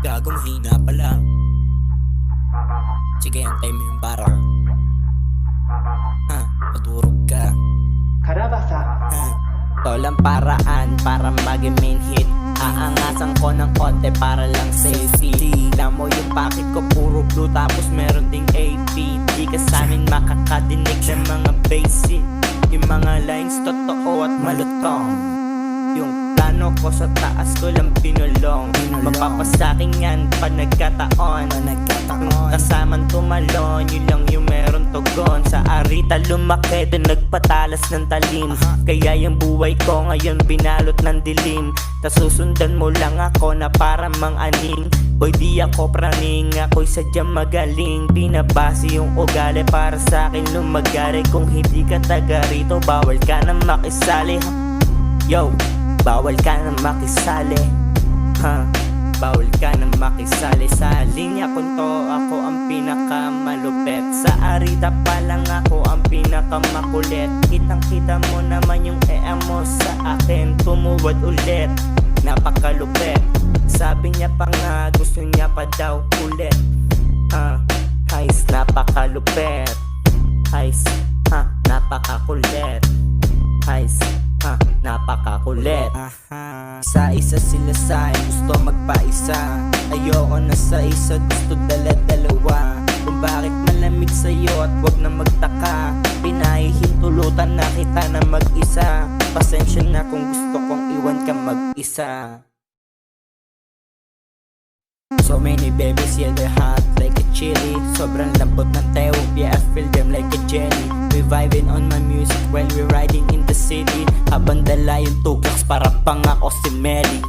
Gago, mahina pala. Sige, antay mo yung barang. Madurog ka. Karabasa. Tolang paraan para maging main hit. Aangasan ko ng konti para lang safety. Alam mo yung packet ko puro blue tapos meron ding AP. Di ka sa'min makakadinig ng mga basic. Yung mga lines totoo at malutong. Yung plano ko sa taas ko lang pinulong. Mapapasakin yan pa nagkataon. Kasamang tumalon, yun lang yung meron tugon. Sa arita lumaki, dun nagpatalas ng talim. Kaya yung buhay ko ngayon binalot ng dilim. Tas susundan mo lang ako na para mang aning. Boy di ako praning, ako'y sadyang magaling. Pinabase yung ugali para sa akin lumagari. Kung hindi ka taga rito, bawal ka na makisali. Yo, bawal ka na makisali. Bawal ka na makisali sa linya kung to ako ang pinakamalupet. Sa arita pa lang ako ang pinakamakulit. Kitang kita mo naman yung mo sa akin. Tumuwad ulit, napakalupet. Sabi niya pa nga gusto niya pa daw ulit. Heis, napakalupet. Heis, napakakulit. Heis, napakakulit. Isa-isa sila sa'yo, gusto magpaisa. Ayoko na sa isa, gusto dala-dalawa. Kung bakit malamig sa'yo at wag na magtaka. Pinahihintulutan na kita na mag-isa. Pasensya na kung gusto kong iwan ka mag-isa. So many babies, yeah they're hot like a chili. Sobrang lambot ng teo, yeah I feel them like a jelly. We vibing on my music while we riding in the city. Habang dala yung tuglaks para pang ako si Melly.